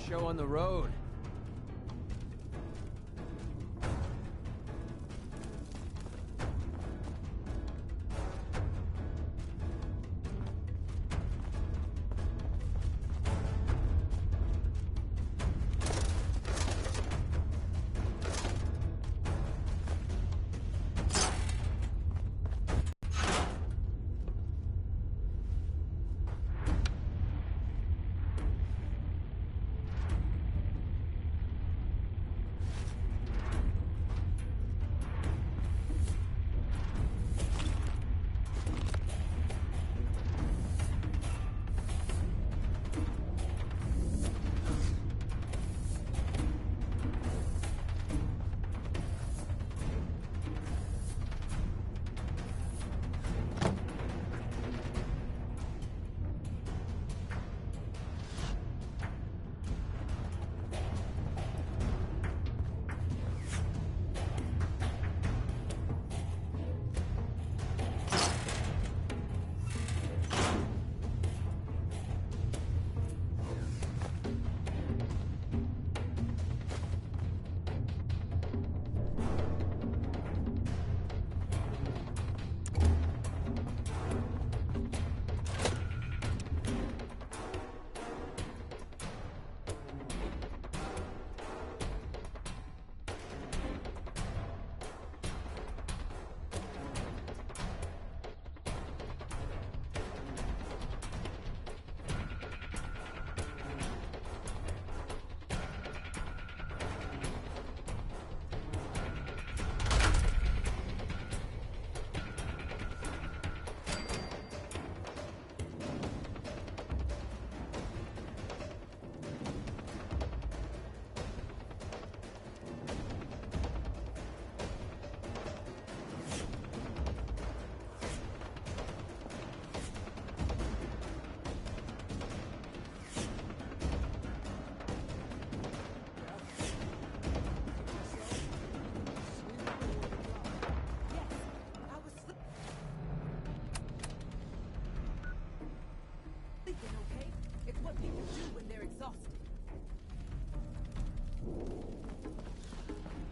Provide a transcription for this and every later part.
show on the road.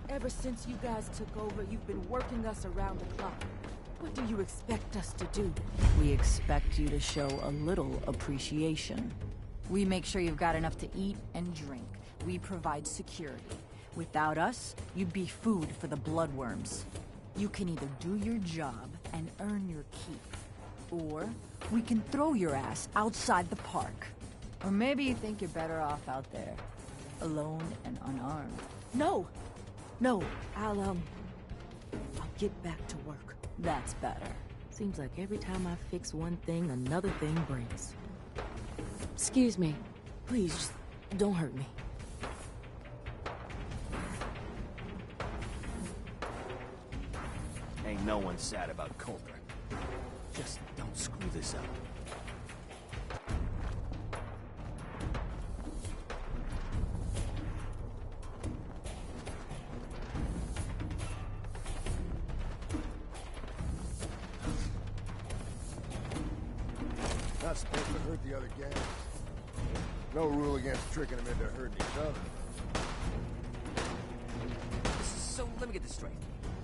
Ever since you guys took over, you've been working us around the clock. What do you expect us to do? We expect you to show a little appreciation. We make sure you've got enough to eat and drink. We provide security. Without us, you'd be food for the bloodworms. You can either do your job and earn your keep, or we can throw your ass outside the park. Or maybe you think you're better off out there, alone and unarmed. No! No, I'll get back to work. That's better. Seems like every time I fix one thing, another thing breaks. Excuse me. Please, just don't hurt me. Ain't no one sad about Coulter. Just don't screw this up. Not supposed to hurt the other gang. No rule against tricking them into hurting each other. So let me get this straight.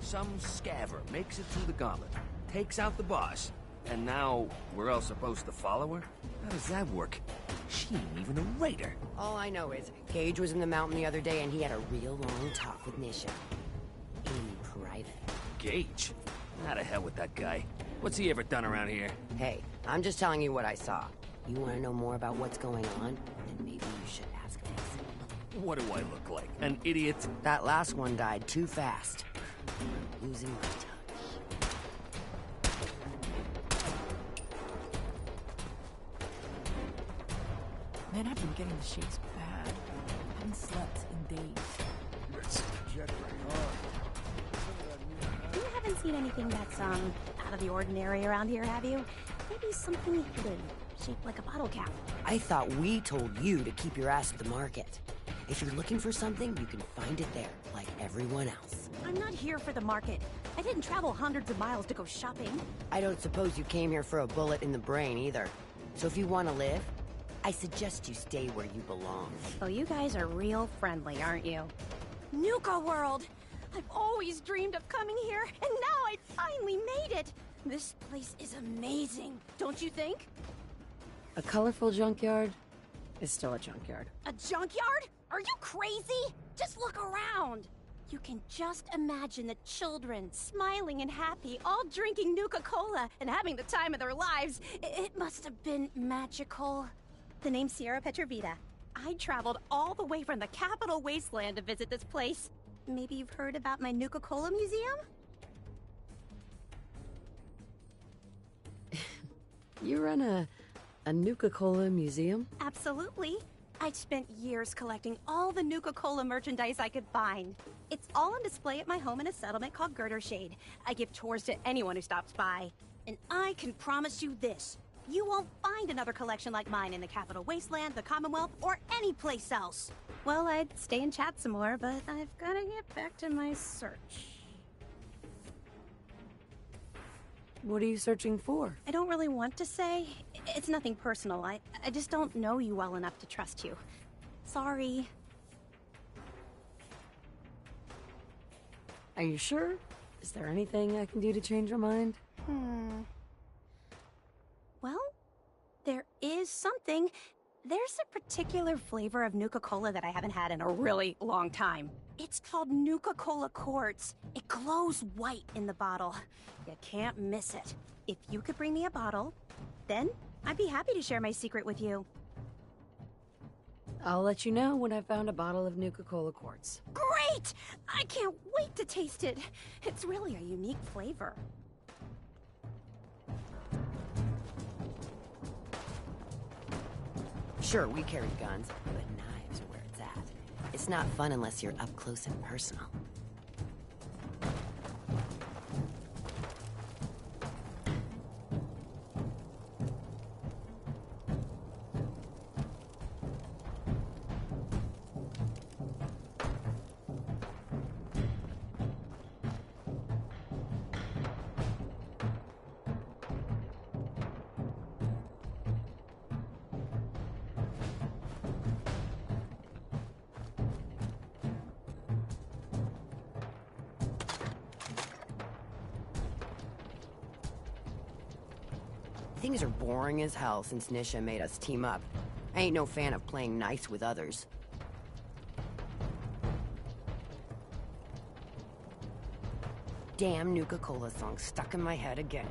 Some scaver makes it through the gauntlet, takes out the boss, and now we're all supposed to follow her? How does that work? She ain't even a raider. All I know is Gage was in the mountain the other day and he had a real long talk with Nisha. In private. Gage? How to hell with that guy. What's he ever done around here? Hey, I'm just telling you what I saw. You want to know more about what's going on? Then maybe you should ask this. What do I look like? An idiot? That last one died too fast. I'm losing my touch. Man, I've been getting the shakes bad. I haven't slept in days. You better sit the jet pretty hard. You haven't seen anything that's, out of the ordinary around here, have you? Maybe something hidden, shaped like a bottle cap. I thought we told you to keep your ass at the market. If you're looking for something, you can find it there, like everyone else. I'm not here for the market. I didn't travel hundreds of miles to go shopping. I don't suppose you came here for a bullet in the brain, either. So if you want to live, I suggest you stay where you belong. Oh, you guys are real friendly, aren't you? Nuka World! I've always dreamed of coming here, and now I finally made it! This place is amazing, don't you think? A colorful junkyard is still a junkyard. A junkyard? Are you crazy? Just look around! You can just imagine the children, smiling and happy, all drinking Nuka-Cola and having the time of their lives. It must have been magical. The name's Sierra Petrovita. I traveled all the way from the capital wasteland to visit this place. Maybe you've heard about my Nuka-Cola museum? You run a Nuka-Cola museum? Absolutely. I spent years collecting all the Nuka-Cola merchandise I could find. It's all on display at my home in a settlement called Girdershade. I give tours to anyone who stops by. And I can promise you this. You won't find another collection like mine in the Capital Wasteland, the Commonwealth, or any place else. Well, I'd stay and chat some more, but I've gotta get back to my search. What are you searching for? I don't really want to say. It's nothing personal. I just don't know you well enough to trust you. Sorry. Are you sure? Is there anything I can do to change your mind? Well, there is something. There's a particular flavor of Nuka-Cola that I haven't had in a really long time. It's called Nuka-Cola Quartz. It glows white in the bottle. You can't miss it. If you could bring me a bottle, then I'd be happy to share my secret with you. I'll let you know when I've found a bottle of Nuka-Cola Quartz. Great! I can't wait to taste it. It's really a unique flavor. Sure, we carry guns, but knives are where it's at. It's not fun unless you're up close and personal. Things are boring as hell since Nisha made us team up. I ain't no fan of playing nice with others. Damn Nuka-Cola song stuck in my head again.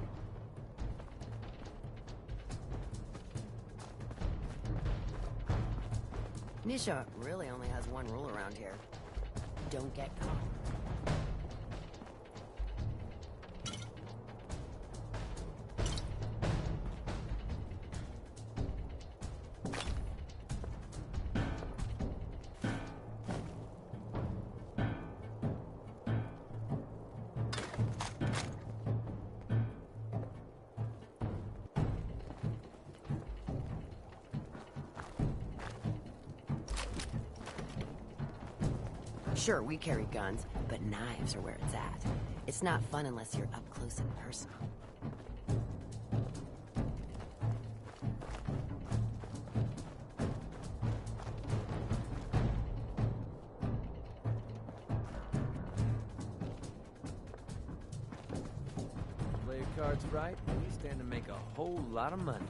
Nisha really only has one rule around here. Don't get caught. Sure, we carry guns, but knives are where it's at. It's not fun unless you're up close and personal. Play your cards right, and you stand to make a whole lot of money.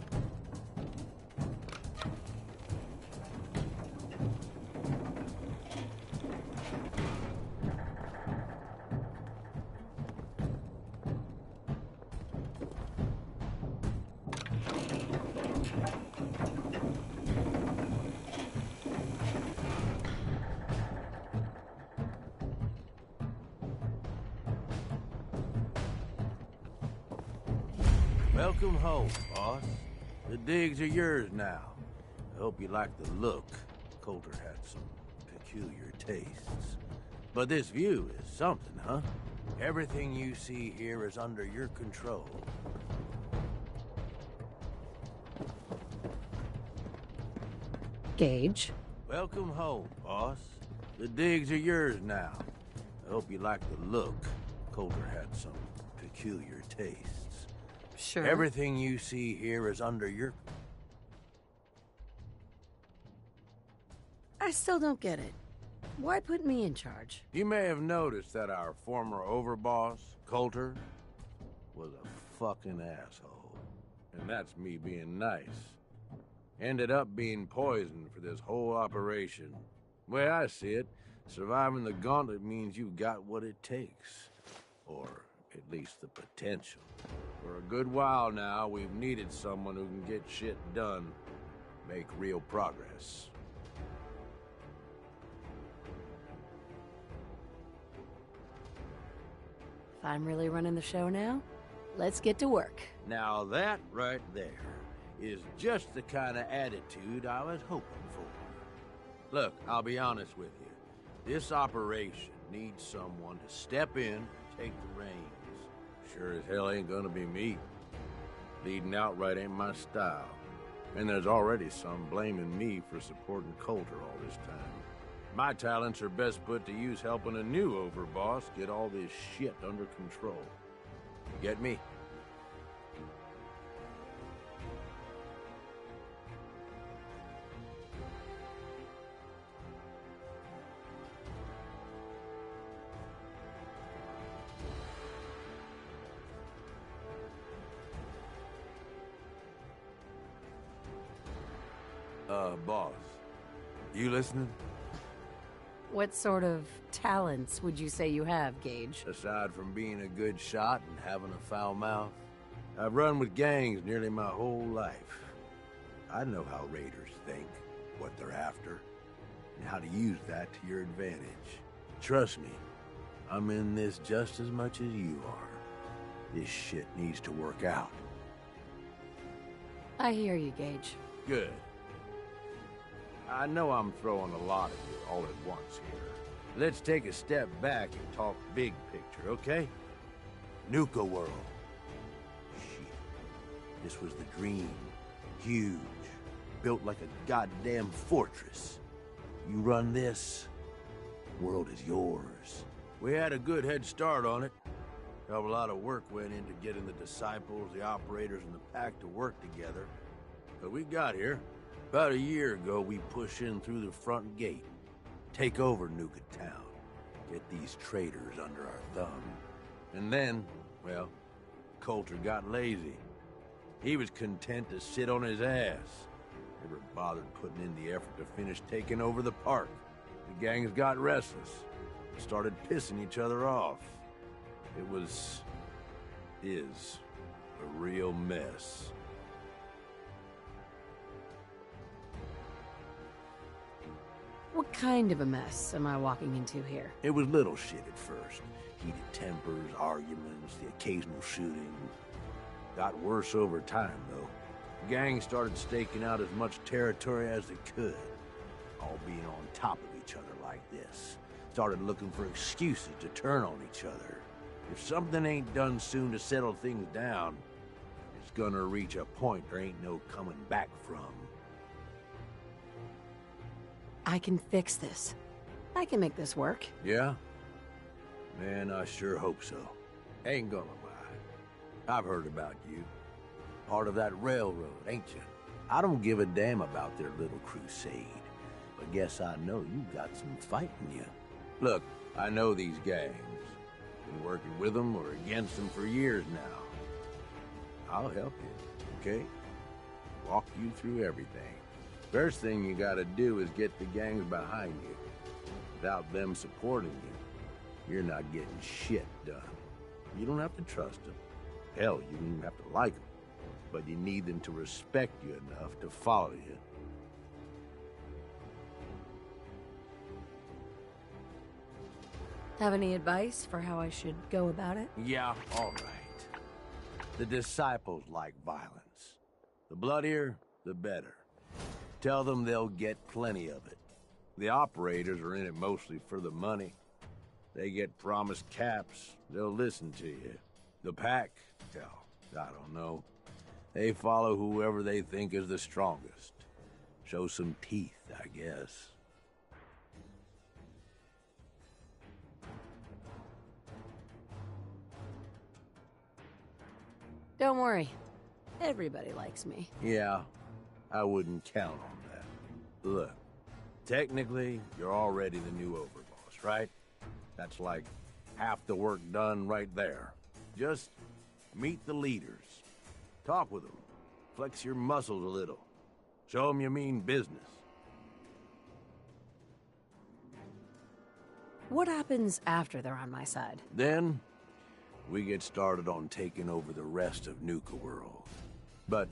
Welcome home, boss. The digs are yours now. I hope you like the look. Coulter had some peculiar tastes. But this view is something, huh? Everything you see here is under your control. Gage. Welcome home, boss. The digs are yours now. I hope you like the look. Coulter had some peculiar tastes. Sure. Everything you see here is under your... I still don't get it. Why put me in charge? You may have noticed that our former overboss, Coulter, was a fucking asshole. And that's me being nice. Ended up being poisoned for this whole operation. The way I see it, surviving the gauntlet means you've got what it takes. Or at least the potential. For a good while now, we've needed someone who can get shit done, make real progress. If I'm really running the show now, let's get to work. Now that right there is just the kind of attitude I was hoping for. Look, I'll be honest with you. This operation needs someone to step in and take the reins. Sure as hell ain't gonna be me. Leading outright ain't my style. And there's already some blaming me for supporting Coulter all this time. My talents are best put to use helping a new overboss get all this shit under control. You get me? Boss, you listening? What sort of talents would you say you have, Gage? Aside from being a good shot and having a foul mouth, I've run with gangs nearly my whole life. I know how raiders think, what they're after, and how to use that to your advantage. Trust me, I'm in this just as much as you are. This shit needs to work out. I hear you, Gage. Good. I know I'm throwing a lot at you all at once here. Let's take a step back and talk big picture, okay? Nuka World. Shit. This was the dream. Huge. Built like a goddamn fortress. You run this, the world is yours. We had a good head start on it. A lot of work went into getting the disciples, the operators, and the pack to work together. But we got here. About a year ago, we push in through the front gate, take over Nuka Town, get these traitors under our thumb. And then, well, Coulter got lazy. He was content to sit on his ass. Never bothered putting in the effort to finish taking over the park. The gangs got restless, started pissing each other off. It is a real mess. What kind of a mess am I walking into here? It was little shit at first. Heated tempers, arguments, the occasional shooting. Got worse over time, though. The gang started staking out as much territory as they could, all being on top of each other like this. Started looking for excuses to turn on each other. If something ain't done soon to settle things down, it's gonna reach a point there ain't no coming back from. I can fix this. I can make this work. Yeah? Man, I sure hope so. Ain't gonna lie. I've heard about you. Part of that railroad, ain't you? I don't give a damn about their little crusade, but guess I know you got some fight in you. Look, I know these gangs. Been working with them or against them for years now. I'll help you, okay? Walk you through everything. First thing you gotta do is get the gangs behind you. Without them supporting you, you're not getting shit done. You don't have to trust them. Hell, you don't even have to like them. But you need them to respect you enough to follow you. Have any advice for how I should go about it? Yeah, all right. The disciples like violence. The bloodier, the better. Tell them they'll get plenty of it. The operators are in it mostly for the money. They get promised caps, they'll listen to you. The pack, hell, I don't know. They follow whoever they think is the strongest. Show some teeth, I guess. Don't worry. Everybody likes me. Yeah, I wouldn't count on that. Look, Technically, you're already the new overboss, right? That's like half the work done right there. Just meet the leaders. Talk with them. Flex your muscles a little. Show them you mean business. What happens after they're on my side? Then, we get started on taking over the rest of Nuka World. But,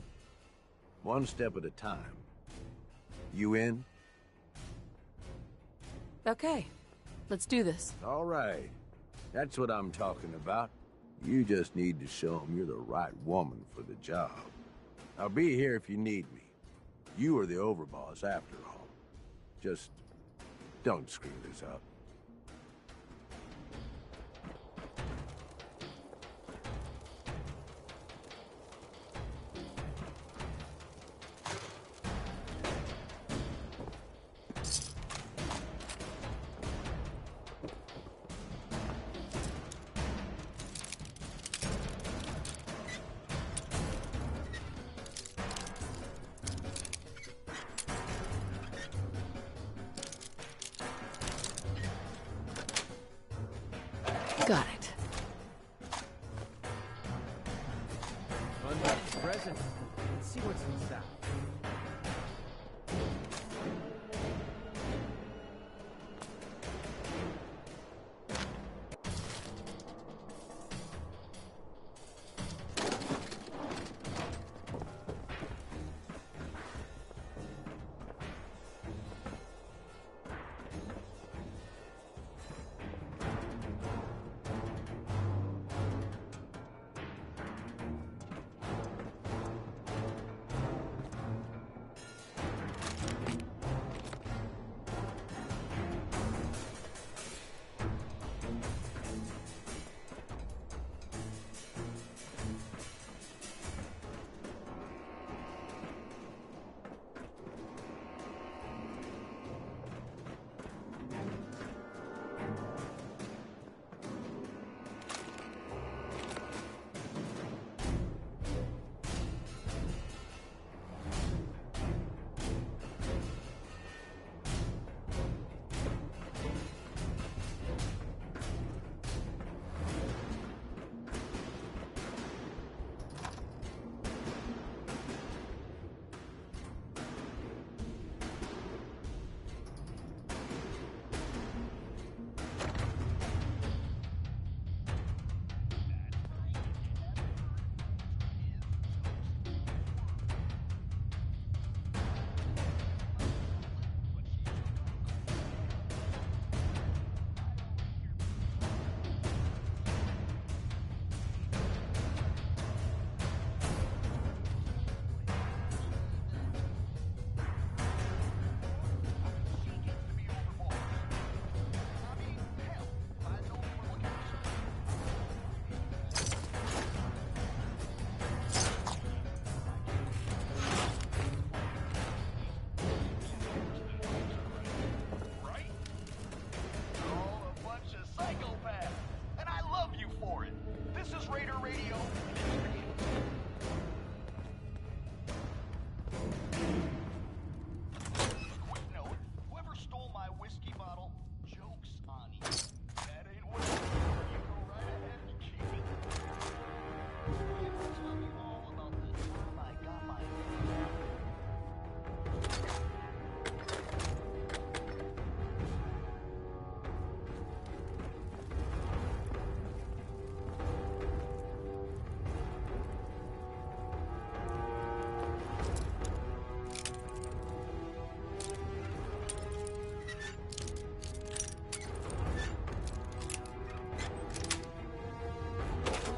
one step at a time. You in? Okay, let's do this. All right. That's what I'm talking about. You just need to show them you're the right woman for the job. I'll be here if you need me. You are the overboss after all. Just don't screw this up. Got it. Unwrapped the present. Let's see what's inside.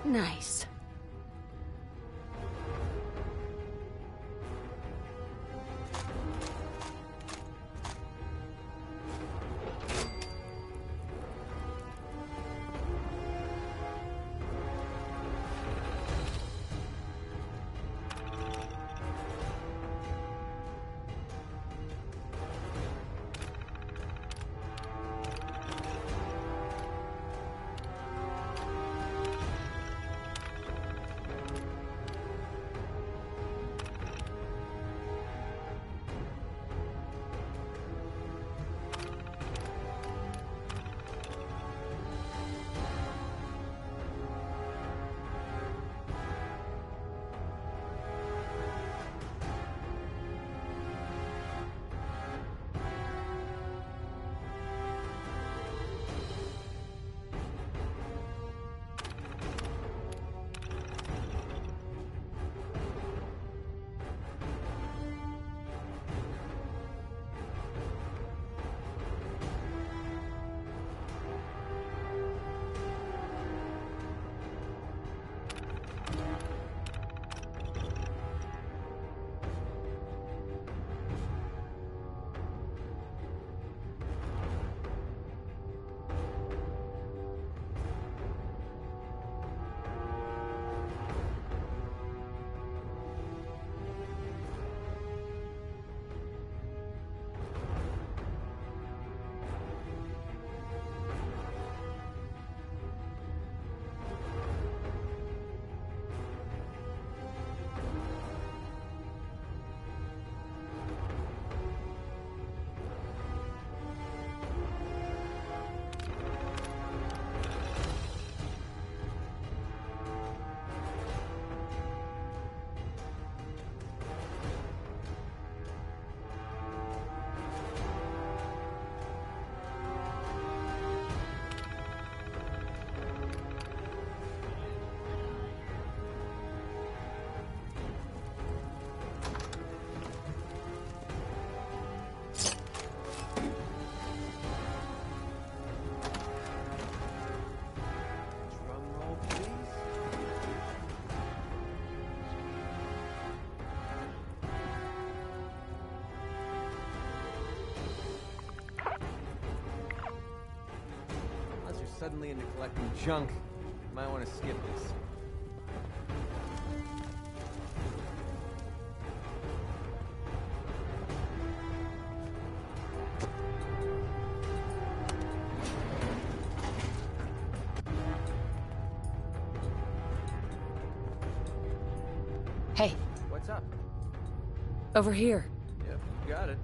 Nice. suddenly into collecting junk, you might want to skip this. Hey, What's up? over here. Yep, you got it.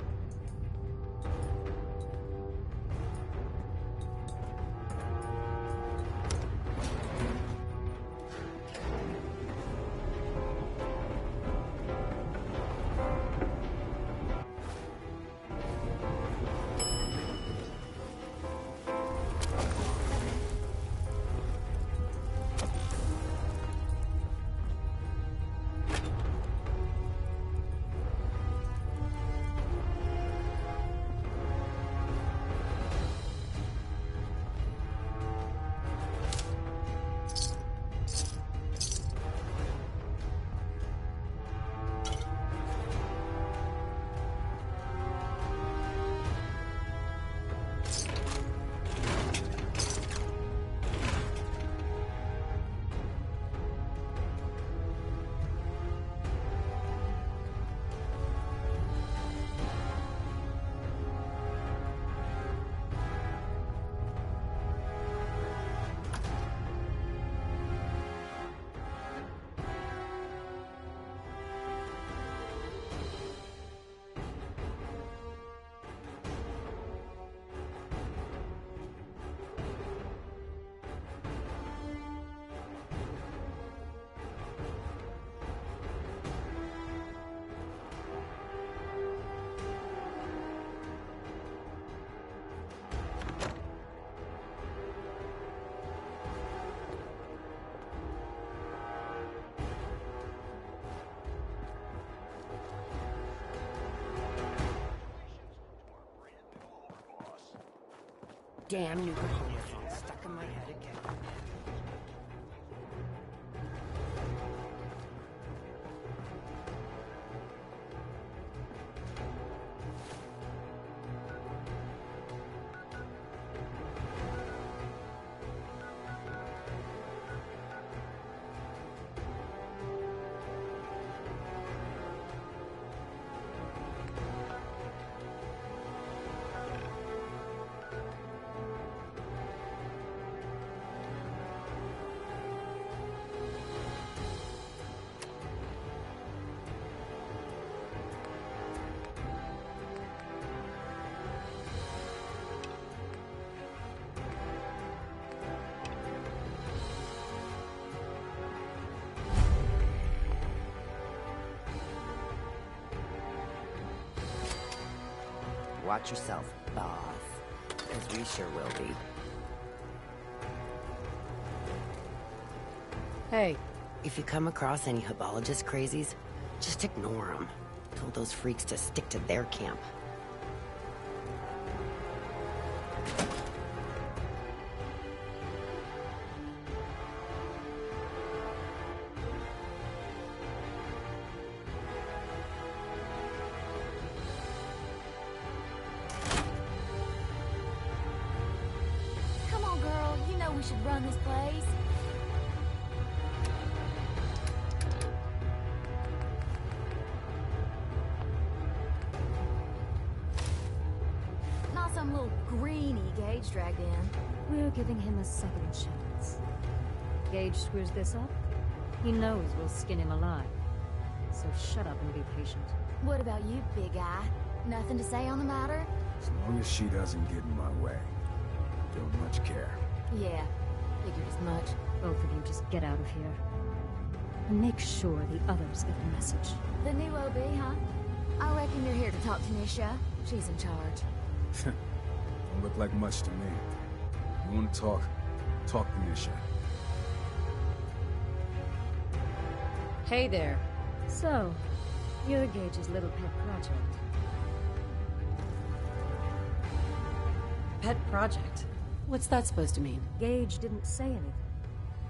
Damn new phone stuck in my head again. Watch yourself, boss. Because we sure will be. Hey, If you come across any Hibologist crazies, just ignore them. Told those freaks to stick to their camp. Come on, girl. You know we should run this place. Not some little greenie Gage dragged in. We're giving him a second chance. Gage screws this up, he knows we'll skin him alive. So shut up and be patient. What about you, big guy? Nothing to say on the matter? As long as she doesn't get in my way. Don't much care. Yeah, figured as much. Both of you just get out of here. And make sure the others get the message. The new OB, huh? I reckon you're here to talk to Nisha. She's in charge. Don't look like much to me. You want to talk? Talk to Nisha. Hey there. So, you're Gage's little pet project. pet project. What's that supposed to mean? Gage didn't say anything.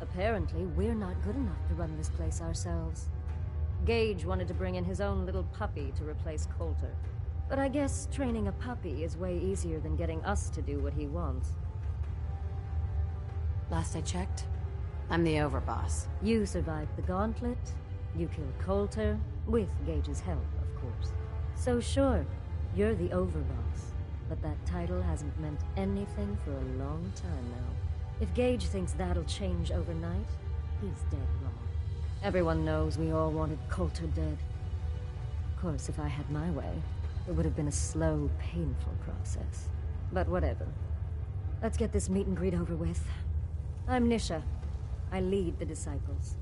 Apparently, we're not good enough to run this place ourselves. Gage wanted to bring in his own little puppy to replace Coulter. But I guess training a puppy is way easier than getting us to do what he wants. Last I checked, I'm the overboss. You survived the gauntlet, you killed Coulter, with Gage's help, of course. So sure, you're the overboss, but that title hasn't meant anything for a long time now. If Gage thinks that'll change overnight, he's dead wrong. Everyone knows we all wanted Coulter dead. Of course, if I had my way, it would have been a slow, painful process. But whatever. Let's get this meet and greet over with. I'm Nisha. I lead the Disciples.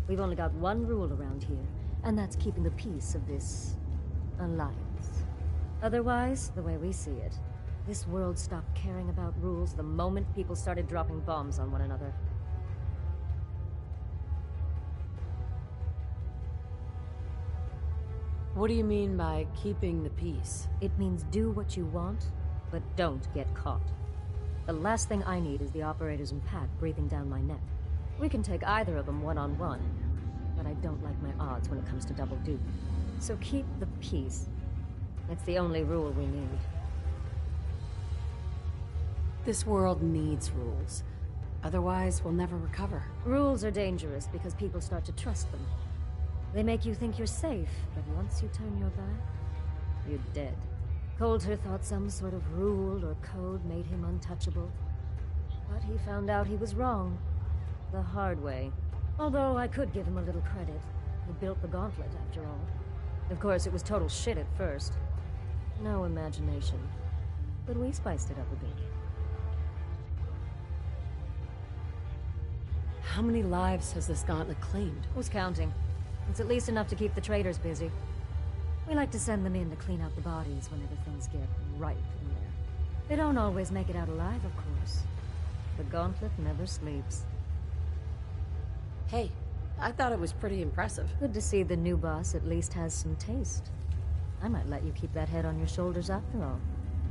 We've only got one rule around here, and that's keeping the peace of this alliance. Otherwise, the way we see it, this world stopped caring about rules the moment people started dropping bombs on one another. What do you mean by keeping the peace? It means do what you want, but don't get caught. The last thing I need is the operators and Pat breathing down my neck. We can take either of them one-on-one, but I don't like my odds when it comes to double duty. So keep the peace. It's the only rule we need. This world needs rules. Otherwise, we'll never recover. Rules are dangerous because people start to trust them. They make you think you're safe, but once you turn your back, you're dead. Coulter thought some sort of rule or code made him untouchable. But he found out he was wrong. The hard way. Although I could give him a little credit. He built the gauntlet, after all. Of course, it was total shit at first. No imagination. But we spiced it up a bit. How many lives has this gauntlet claimed? Who's counting? It's at least enough to keep the traders busy. We like to send them in to clean out the bodies whenever things get ripe in there. They don't always make it out alive, of course. The gauntlet never sleeps. Hey, I thought it was pretty impressive. Good to see the new boss at least has some taste. I might let you keep that head on your shoulders after all.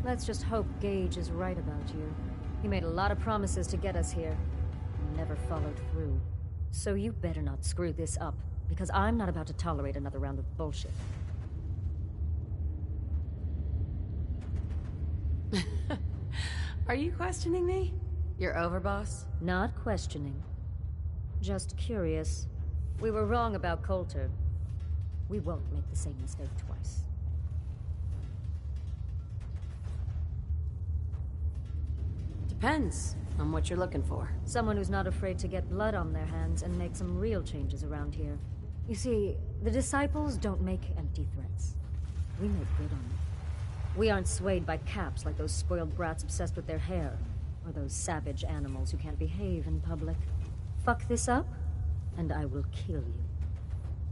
Let's just hope Gage is right about you. He made a lot of promises to get us here, and never followed through. So you better not screw this up, because I'm not about to tolerate another round of bullshit. Are you questioning me? You're overboss? Not questioning. Just curious. We were wrong about Coulter. We won't make the same mistake twice. Depends on what you're looking for. Someone who's not afraid to get blood on their hands and make some real changes around here. You see, the Disciples don't make empty threats. We make good on them. We aren't swayed by caps like those spoiled brats obsessed with their hair, or those savage animals who can't behave in public. Fuck this up, and I will kill you.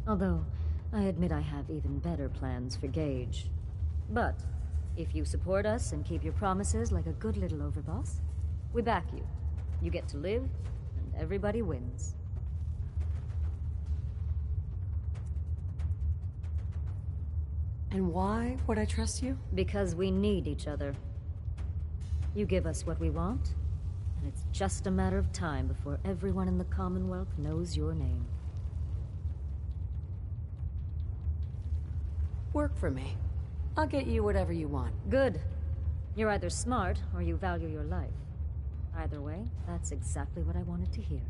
Although, I admit I have even better plans for Gage. But, if you support us and keep your promises like a good little overboss, we back you. You get to live, and everybody wins. And why would I trust you? Because we need each other. You give us what we want, and it's just a matter of time before everyone in the Commonwealth knows your name. Work for me. I'll get you whatever you want. Good. You're either smart, or you value your life. Either way, that's exactly what I wanted to hear.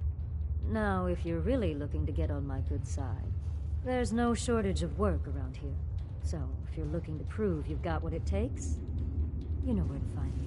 Now, if you're really looking to get on my good side, there's no shortage of work around here. So, if you're looking to prove you've got what it takes, you know where to find me.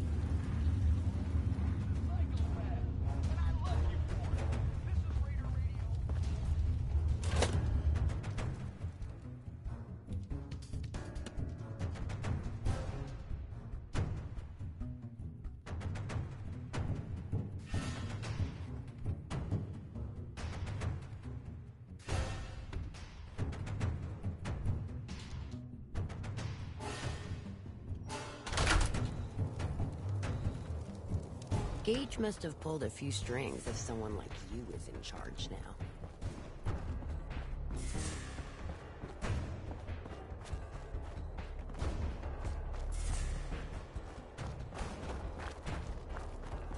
Gage must have pulled a few strings if someone like you is in charge now.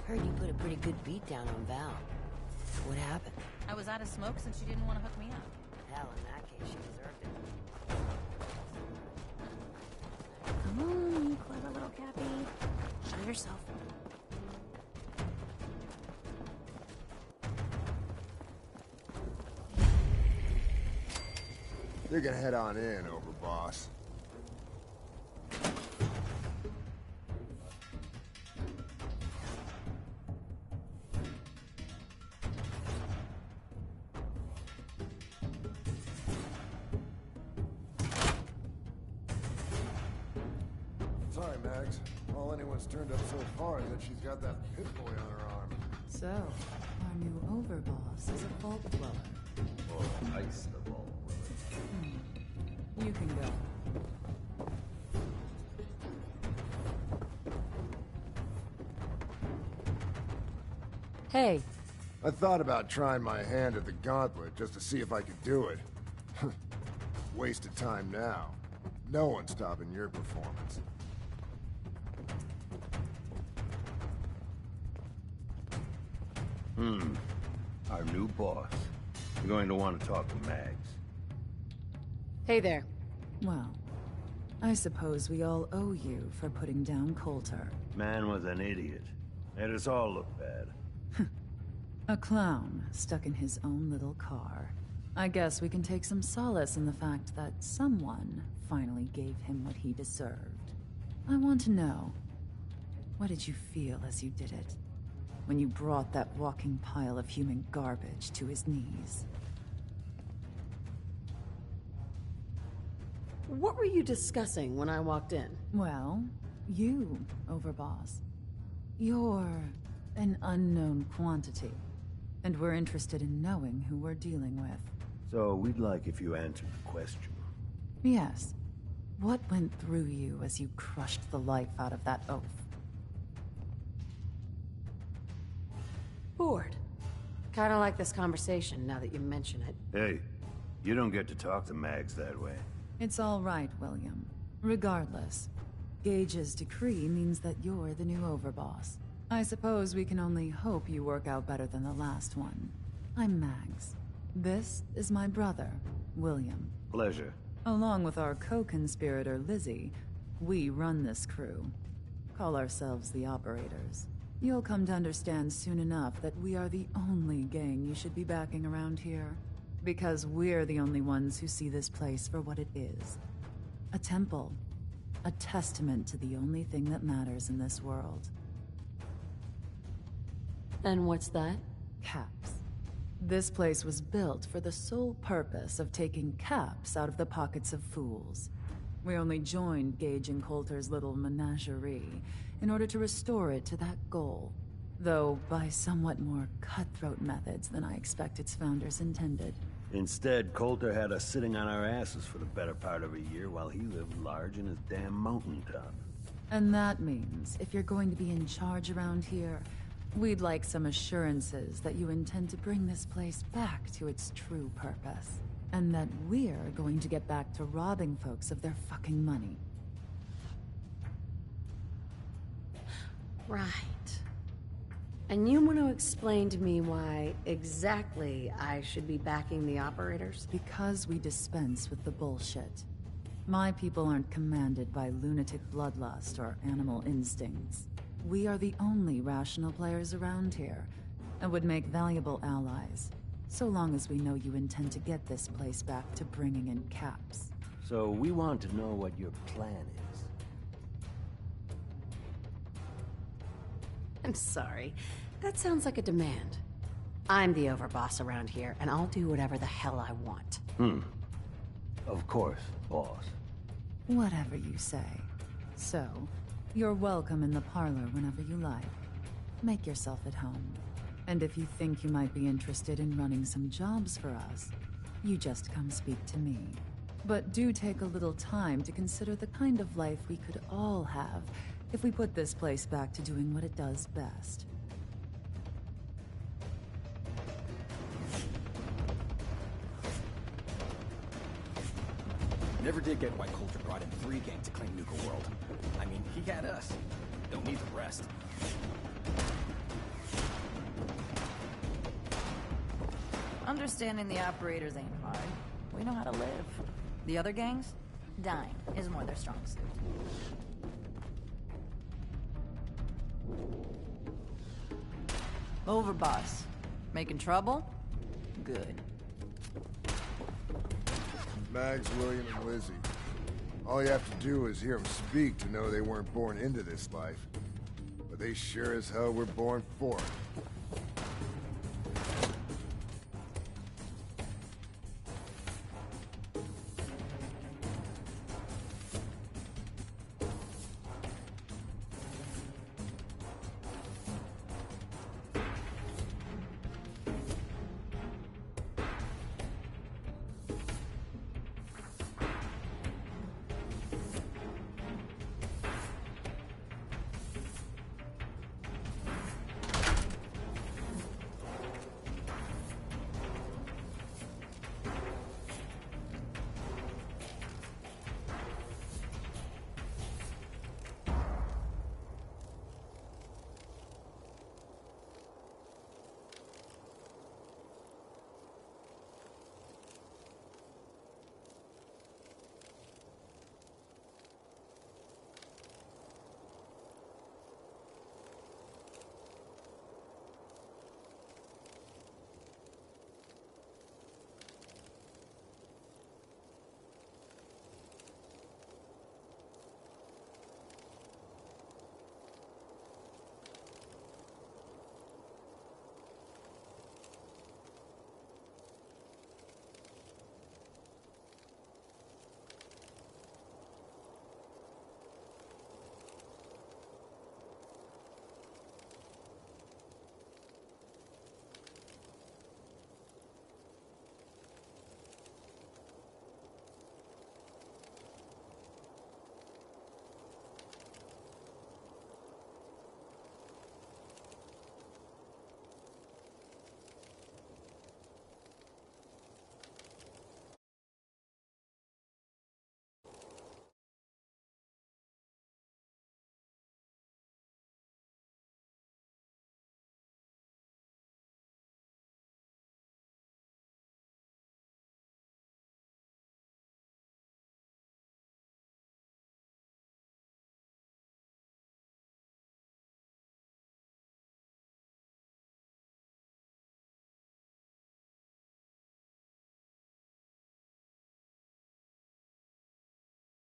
Heard you put a pretty good beat down on Val. What happened? I was out of smoke since you didn't want to hook me up. Hell, in that case, she deserved it. Come on, you clever little Cappy. Show yourself. You can head on in, overboss. Sorry, Max. All anyone's turned up so far is that she's got that pit boy on her arm. So, our new overboss is a vault dweller. Or ice the vault You can go. Hey. I thought about trying my hand at the gauntlet just to see if I could do it. Waste of time now. No one's stopping your performance. Our new boss. You're going to want to talk to Mags. Hey there. Well, I suppose we all owe you for putting down Coulter. Man was an idiot. Made us all look bad. A clown stuck in his own little car. I guess we can take some solace in the fact that someone finally gave him what he deserved. I want to know, what did you feel as you did it? When you brought that walking pile of human garbage to his knees? What were you discussing when I walked in? Well, you, Overboss. You're an unknown quantity, and we're interested in knowing who we're dealing with. So we'd like if you answered the question. Yes. What went through you as you crushed the life out of that oaf? Bored. Kinda like this conversation, now that you mention it. Hey, you don't get to talk to Mags that way. It's all right, William. Regardless, Gage's decree means that you're the new overboss. I suppose we can only hope you work out better than the last one. I'm Mags. This is my brother, William. Pleasure. Along with our co-conspirator, Lizzie, we run this crew. Call ourselves the Operators. You'll come to understand soon enough that we are the only gang you should be backing around here. Because we're the only ones who see this place for what it is. A temple. A testament to the only thing that matters in this world. And what's that? Caps. This place was built for the sole purpose of taking caps out of the pockets of fools. We only joined Gage and Coulter's little menagerie in order to restore it to that goal. Though by somewhat more cutthroat methods than I expect its founders intended. Instead, Coulter had us sitting on our asses for the better part of a year while he lived large in his damn mountaintop. And that means, if you're going to be in charge around here, we'd like some assurances that you intend to bring this place back to its true purpose. And that we're going to get back to robbing folks of their fucking money. Right. And you want to explain to me why exactly I should be backing the Operators? Because we dispense with the bullshit. My people aren't commanded by lunatic bloodlust or animal instincts. We are the only rational players around here, and would make valuable allies, so long as we know you intend to get this place back to bringing in caps. So we want to know what your plan is. I'm sorry. That sounds like a demand. I'm the overboss around here, and I'll do whatever the hell I want. Of course, boss. Whatever you say. So, you're welcome in the parlor whenever you like. Make yourself at home. And if you think you might be interested in running some jobs for us, you just come speak to me. But do take a little time to consider the kind of life we could all have if we put this place back to doing what it does best. Never did get why Coulter brought in 3 gangs to claim Nuka World. I mean, he had us. Don't need the rest. Understanding the Operators ain't hard. We know how to live. The other gangs? Dying is more their strong suit. Overboss. Making trouble? Good. Mags, William, and Lizzie. All you have to do is hear them speak to know they weren't born into this life. But they sure as hell were born for it.